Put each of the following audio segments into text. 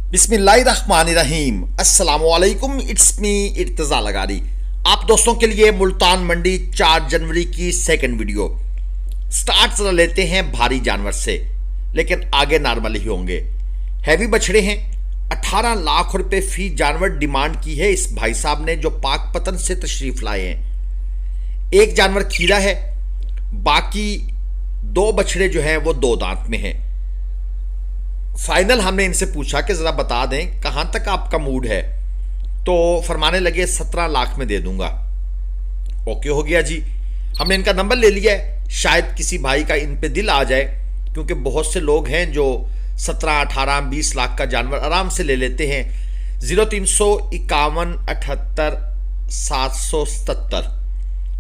बिस्मिल्लाहिर्रहमानिर्रहीम अस्सलामुअलैकुम। It's me Irtaza Lagari. आप दोस्तों के लिए मुल्तान मंडी 4 जनवरी की सेकंड वीडियो। स्टार्ट जरा लेते हैं भारी जानवर से, लेकिन आगे नॉर्मल ही होंगे। हैवी बछड़े हैं। 18 लाख रुपए फी जानवर डिमांड की है इस भाई साहब ने, जो पाकपतन से तशरीफ लाए हैं। एक जानवर खीरा है, बाकी 2 बछड़े जो हैं वो 2 दांत में हैं। फाइनल हमने इनसे पूछा कि ज़रा बता दें कहाँ तक आपका मूड है, तो फरमाने लगे 17 लाख में दे दूंगा। ओके हो गया जी। हमने इनका नंबर ले लिया है, शायद किसी भाई का इन पे दिल आ जाए, क्योंकि बहुत से लोग हैं जो 17, 18, 20 लाख का जानवर आराम से ले लेते हैं। 0351 78 777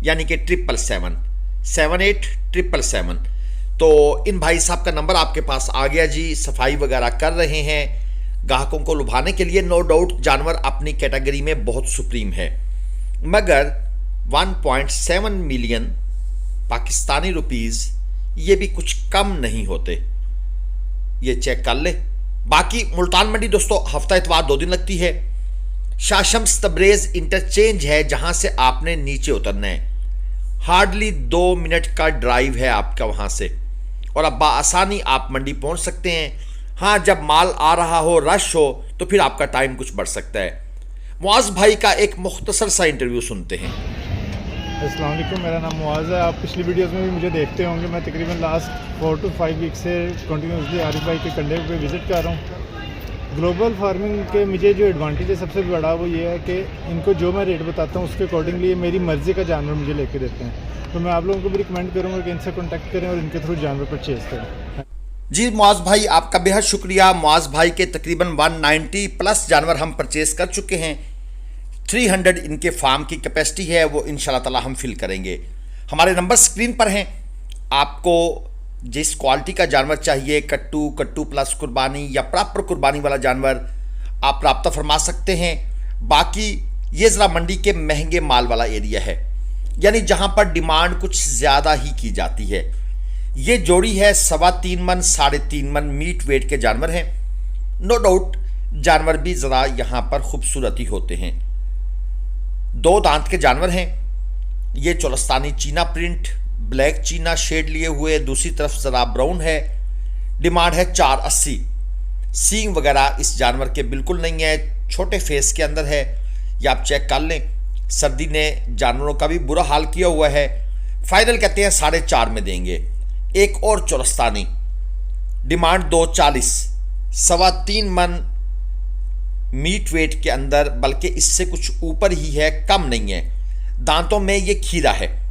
यानी कि 777 78 777। तो इन भाई साहब का नंबर आपके पास आ गया जी। सफाई वगैरह कर रहे हैं ग्राहकों को लुभाने के लिए। नो डाउट जानवर अपनी कैटेगरी में बहुत सुप्रीम है, मगर 1.7 मिलियन पाकिस्तानी रुपीस ये भी कुछ कम नहीं होते। ये चेक कर ले। बाकी मुल्तान मंडी दोस्तों हफ्ता इतवार 2 दिन लगती है। शाशम्स तब्रेज इंटरचेंज है, जहां से आपने नीचे उतरना है। हार्डली 2 मिनट का ड्राइव है आपका वहां से, और अब आसानी आप मंडी पहुंच सकते हैं। हाँ, जब माल आ रहा हो, रश हो, तो फिर आपका टाइम कुछ बढ़ सकता है। मुआज़ भाई का एक मुख्तसर सा इंटरव्यू सुनते हैं। अस्सलाम वालेकुम, मेरा नाम मुआज़ है। आप पिछली वीडियोस में भी मुझे देखते होंगे। मैं तकरीबन लास्ट 4 to 5 वीक से कंटिन्यूसली आरिफ भाई के कंडे पे विज़िट कर रहा हूँ। ग्लोबल फार्मिंग के मुझे जो एडवांटेज है सबसे बड़ा वो ये है कि इनको जो मैं रेट बताता हूँ उसके अकॉर्डिंगली मेरी मर्ज़ी का जानवर मुझे लेके देते हैं। तो मैं आप लोगों को भी रिकमेंड करूँगा कि इनसे कॉन्टैक्ट करें और इनके थ्रू जानवर परचेज़ करें। जी मुआज़ भाई, आपका बेहद शुक्रिया। मुआज़ भाई के तकरीबन 190 प्लस जानवर हम परचेज कर चुके हैं। 300 इनके फार्म की कैपेसिटी है, वो इंशाल्लाह ताला हम फिल करेंगे। हमारे नंबर स्क्रीन पर हैं। आपको जिस क्वालिटी का जानवर चाहिए, कट्टू प्लस कुर्बानी या प्रॉपर कुर्बानी वाला जानवर, आप रब्ता फरमा सकते हैं। बाकी ये ज़रा मंडी के महंगे माल वाला एरिया है, यानी जहां पर डिमांड कुछ ज़्यादा ही की जाती है। ये जोड़ी है 3.25 मन 3.5 मन मीट वेट के जानवर हैं। नो डाउट जानवर भी ज़रा यहाँ पर खूबसूरत ही होते हैं। 2 दांत के जानवर हैं। ये चोलस्तानी चीना प्रिंट, ब्लैक चीना शेड लिए हुए, दूसरी तरफ ज़रा ब्राउन है। डिमांड है 480। सींग वगैरह इस जानवर के बिल्कुल नहीं है, छोटे फेस के अंदर है। ये आप चेक कर लें। सर्दी ने जानवरों का भी बुरा हाल किया हुआ है। फाइनल कहते हैं 4.5 में देंगे। एक और चोलस्तानी, डिमांड 240, 3.25 मन मीट वेट के अंदर, बल्कि इससे कुछ ऊपर ही है, कम नहीं है। दांतों में ये खीरा है।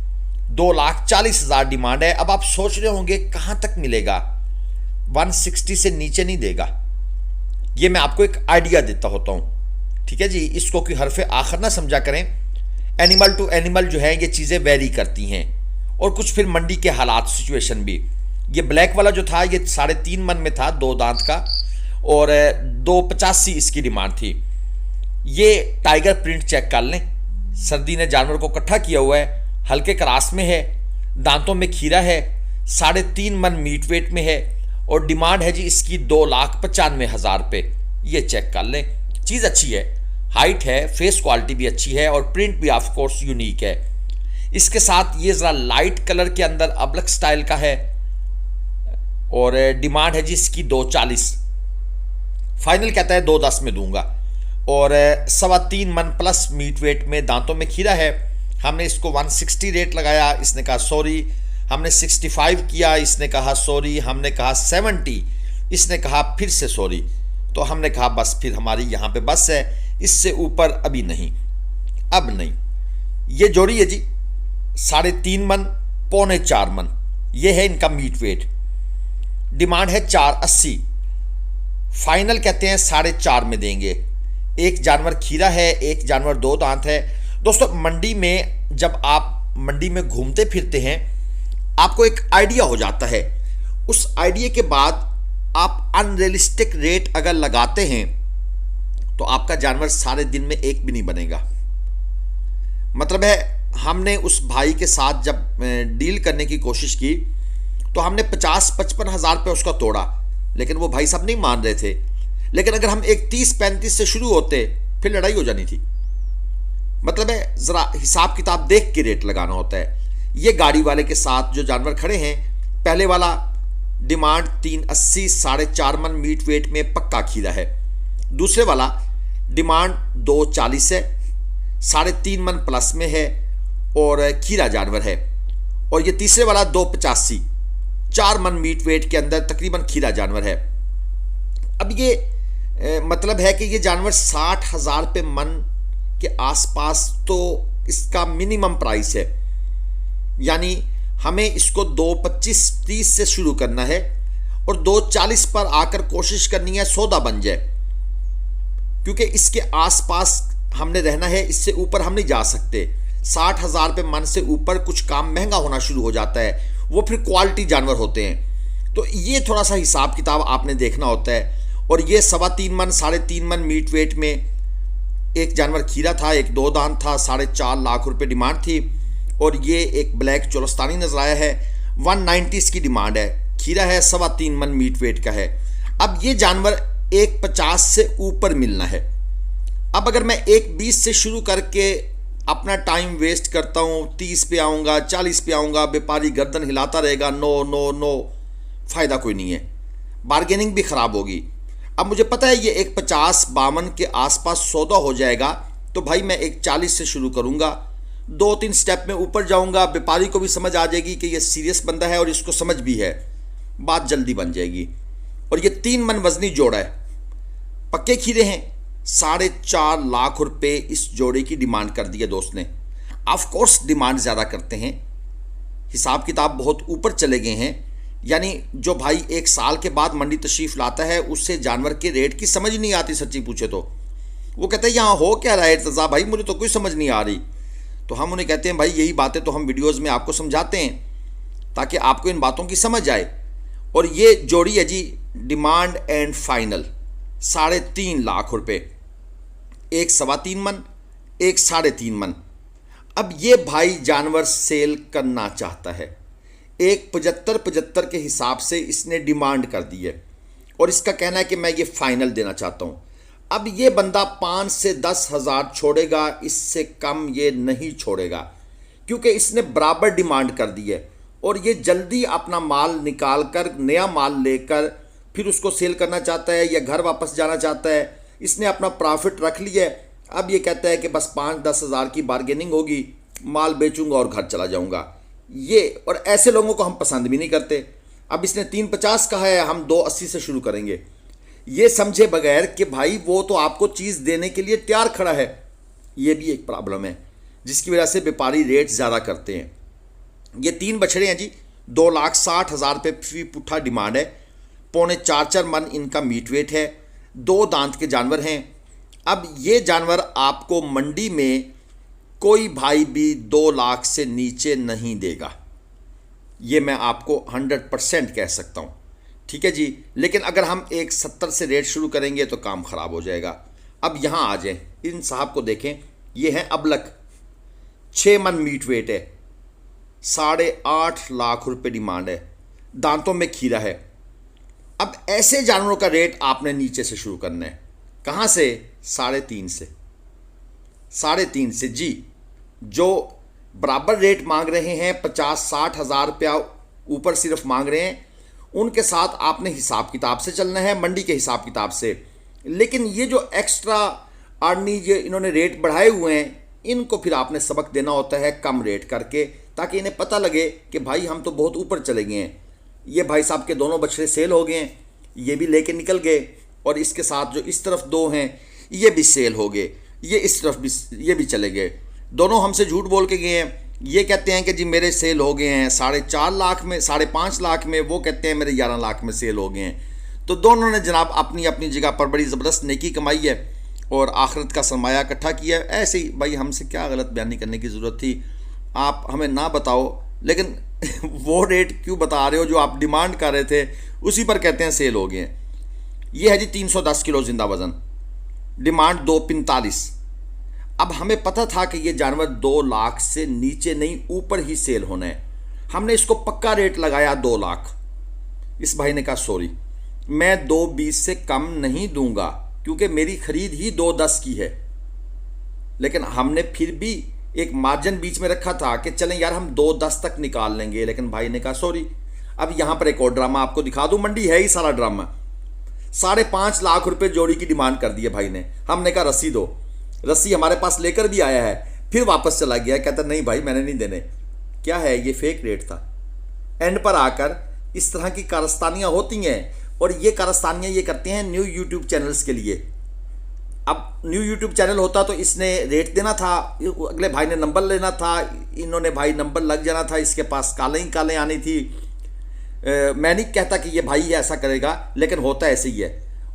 2,40,000 डिमांड है। अब आप सोच रहे होंगे कहां तक मिलेगा, 160 से नीचे नहीं देगा। ये मैं आपको एक आइडिया देता होता हूं, ठीक है जी। इसको कि हरफे आखिर ना समझा करें। एनिमल टू एनिमल जो है ये चीज़ें वेरी करती हैं, और कुछ फिर मंडी के हालात, सिचुएशन भी। ये ब्लैक वाला जो था ये 3.5 मन में था, 2 दांत का, और 285 इसकी डिमांड थी। ये टाइगर प्रिंट चेक कर लें। सर्दी ने जानवर को इकट्ठा किया हुआ है, हल्के क्रास में है, दांतों में खीरा है, 3.5 मन मीट वेट में है, और डिमांड है जी इसकी 2,95,000 रुपये। ये चेक कर लें। चीज़ अच्छी है, हाइट है, फेस क्वालिटी भी अच्छी है, और प्रिंट भी ऑफ कोर्स यूनिक है। इसके साथ ये ज़रा लाइट कलर के अंदर अबलक स्टाइल का है, और डिमांड है जी इसकी 240। फाइनल कहता है 210 में दूंगा, और 3.25 मन प्लस मीट वेट में, दांतों में खीरा है। हमने इसको 160 रेट लगाया, इसने कहा सॉरी। हमने 65 किया, इसने कहा सॉरी। हमने कहा 70, इसने कहा फिर से सॉरी। तो हमने कहा बस फिर हमारी यहाँ पे बस है, इससे ऊपर अभी नहीं, अब नहीं। ये जोड़ी है जी 3.5 मन 3.25 मन, ये है इनका मीट वेट। डिमांड है 480। फाइनल कहते हैं 4.5 में देंगे। एक जानवर खीरा है, एक जानवर 2 दांत है। दोस्तों मंडी में जब आप मंडी में घूमते फिरते हैं, आपको एक आइडिया हो जाता है। उस आइडिया के बाद आप अनरियलिस्टिक रेट अगर लगाते हैं तो आपका जानवर सारे दिन में एक भी नहीं बनेगा। मतलब है, हमने उस भाई के साथ जब डील करने की कोशिश की तो हमने 50-55 हज़ार रुपये उसका तोड़ा, लेकिन वो भाई साहब नहीं मान रहे थे। लेकिन अगर हम एक 30-35 से शुरू होते फिर लड़ाई हो जानी थी। मतलब है ज़रा हिसाब किताब देख के रेट लगाना होता है। ये गाड़ी वाले के साथ जो जानवर खड़े हैं, पहले वाला डिमांड 380 4.5 मन मीट वेट में पक्का खीरा है। दूसरे वाला डिमांड 240 है, 3.5 मन प्लस में है और खीरा जानवर है। और ये तीसरे वाला 285 4 मन मीट वेट के अंदर तकरीबन खीरा जानवर है। अब ये मतलब है कि ये जानवर 60,000 रुपये मन के आसपास तो इसका मिनिमम प्राइस है। यानी हमें इसको 225-30 से शुरू करना है और 240 पर आकर कोशिश करनी है सौदा बन जाए, क्योंकि इसके आसपास हमने रहना है, इससे ऊपर हम नहीं जा सकते। 60,000 रुपये मन से ऊपर कुछ काम महंगा होना शुरू हो जाता है, वो फिर क्वालिटी जानवर होते हैं। तो ये थोड़ा सा हिसाब किताब आपने देखना होता है। और ये 3.25 मन 3.5 मन मीट वेट में एक जानवर खीरा था, एक 2 दांत था, 4.5 लाख रुपए डिमांड थी। और ये एक ब्लैक चोलस्तानी नजर आया है, 190 इसकी डिमांड है। खीरा है 3.25 मन मीट वेट का है। अब ये जानवर 150 से ऊपर मिलना है। अब अगर मैं 120 से शुरू करके अपना टाइम वेस्ट करता हूँ, 30 पे आऊँगा, 40 पे आऊँगा, व्यापारी गर्दन हिलाता रहेगा, नो नो नो, फ़ायदा कोई नहीं है, बार्गेनिंग भी ख़राब होगी। अब मुझे पता है ये 150-52 के आसपास सौदा हो जाएगा, तो भाई मैं 140 से शुरू करूँगा, 2-3 स्टेप में ऊपर जाऊँगा, व्यापारी को भी समझ आ जाएगी कि ये सीरियस बंदा है और इसको समझ भी है, बात जल्दी बन जाएगी। और ये 3 मन वजनी जोड़ा है, पक्के खीरे हैं, 4.5 लाख रुपए इस जोड़े की डिमांड कर दी है दोस्त ने। ऑफ कोर्स डिमांड ज़्यादा करते हैं, हिसाब किताब बहुत ऊपर चले गए हैं। यानी जो भाई 1 साल के बाद मंडी तशरीफ़ लाता है, उससे जानवर के रेट की समझ नहीं आती। सच्ची पूछे तो वो कहते हैं यहाँ हो क्या रहा है इर्तज़ा भाई, मुझे तो कोई समझ नहीं आ रही। तो हम उन्हें कहते हैं भाई यही बातें तो हम वीडियोज़ में आपको समझाते हैं ताकि आपको इन बातों की समझ आए। और ये जोड़ी है जी डिमांड एंड फाइनल 3.5 लाख रुपए, एक 3.25 मन, एक 3.5 मन। अब ये भाई जानवर सेल करना चाहता है, एक 75 के हिसाब से इसने डिमांड कर दी है और इसका कहना है कि मैं ये फाइनल देना चाहता हूँ। अब ये बंदा 5 से 10 हज़ार छोड़ेगा, इससे कम ये नहीं छोड़ेगा, क्योंकि इसने बराबर डिमांड कर दी है और ये जल्दी अपना माल निकाल कर नया माल लेकर फिर उसको सेल करना चाहता है या घर वापस जाना चाहता है। इसने अपना प्रॉफिट रख लिया है, अब ये कहता है कि बस 5-10 हज़ार की बार्गेनिंग होगी, माल बेचूंगा और घर चला जाऊंगा। ये और ऐसे लोगों को हम पसंद भी नहीं करते। अब इसने 350 कहा है, हम 280 से शुरू करेंगे, ये समझे बगैर कि भाई वो तो आपको चीज़ देने के लिए तैयार खड़ा है। ये भी एक प्रॉब्लम है जिसकी वजह से व्यापारी रेट ज़्यादा करते हैं। ये 3 बछड़े हैं जी, 2,60,000 रुपये फी पुट्ठा डिमांड है, 3.25-4 मन इनका मीट वेट है, 2 दांत के जानवर हैं। अब ये जानवर आपको मंडी में कोई भाई भी 2 लाख से नीचे नहीं देगा, ये मैं आपको 100% कह सकता हूँ, ठीक है जी। लेकिन अगर हम 170 से रेट शुरू करेंगे तो काम ख़राब हो जाएगा। अब यहाँ आ जाएं, इन साहब को देखें, ये हैं अबलक, 6 मन मीट वेट है, 8.5 लाख रुपए डिमांड है, दांतों में खीरा है। अब ऐसे जानवरों का रेट आपने नीचे से शुरू करना है। कहाँ से? 3.5 से, 3.5 से जी। जो बराबर रेट मांग रहे हैं, 50-60 हज़ार रुपया ऊपर सिर्फ मांग रहे हैं, उनके साथ आपने हिसाब किताब से चलना है, मंडी के हिसाब किताब से। लेकिन ये जो एक्स्ट्रा आर्नी जो इन्होंने रेट बढ़ाए हुए हैं, इनको फिर आपने सबक देना होता है कम रेट करके, ताकि इन्हें पता लगे कि भाई हम तो बहुत ऊपर चले गए हैं। ये भाई साहब के दोनों बछड़े सेल हो गए हैं, ये भी लेके निकल गए, और इसके साथ जो इस तरफ 2 हैं ये भी सेल हो गए, ये इस तरफ भी ये भी चले गए। दोनों हमसे झूठ बोल के गए हैं। ये कहते हैं कि जी मेरे सेल हो गए हैं 4.5 लाख में, 5.5 लाख में, वो कहते हैं मेरे 11 लाख में सेल हो गए हैं। तो दोनों ने जनाब अपनी अपनी जगह पर बड़ी ज़बरदस्त नेकी कमाई है और आखिरत का सरमाया इकट्ठा किया है। ऐसे ही भाई हमसे क्या गलत बयानी करने की ज़रूरत थी, आप हमें ना बताओ, लेकिन वो रेट क्यों बता रहे हो जो आप डिमांड कर रहे थे, उसी पर कहते हैं सेल हो गए हैं। ये है जी 310 किलो जिंदा वज़न, डिमांड 245। अब हमें पता था कि ये जानवर 2 लाख से नीचे नहीं ऊपर ही सेल होना है, हमने इसको पक्का रेट लगाया 2 लाख। इस भाई ने कहा सॉरी, मैं 2.20 से कम नहीं दूंगा क्योंकि मेरी खरीद ही 2.10 की है। लेकिन हमने फिर भी एक मार्जिन बीच में रखा था कि चलें यार हम 2.10 तक निकाल लेंगे, लेकिन भाई ने कहा सॉरी। अब यहां पर एक और ड्रामा आपको दिखा दूं, मंडी है ही सारा ड्रामा। 5.5 लाख रुपए जोड़ी की डिमांड कर दी है भाई ने। हमने कहा रस्सी दो, रस्सी हमारे पास लेकर भी आया है, फिर वापस चला गया, कहता नहीं भाई मैंने नहीं देने। क्या है ये फेक रेट था। एंड पर आकर इस तरह की कारस्तानियां होती हैं, और ये कारस्तानियां ये करते हैं न्यू यूट्यूब चैनल्स के लिए। अब न्यू यूट्यूब चैनल होता तो इसने रेट देना था, अगले भाई ने नंबर लेना था, इन्होंने भाई नंबर लग जाना था, इसके पास काले ही काले आनी थी। मैं नहीं कहता कि ये भाई ऐसा करेगा, लेकिन होता ऐसे ही है।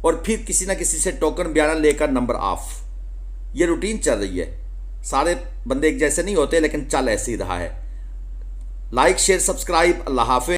और फिर किसी ना किसी से टोकन बयाना लेकर नंबर ऑफ, ये रूटीन चल रही है। सारे बंदे एक जैसे नहीं होते, लेकिन चल ऐसे ही रहा है। लाइक शेयर सब्सक्राइब, अल्लाह हाफिज़।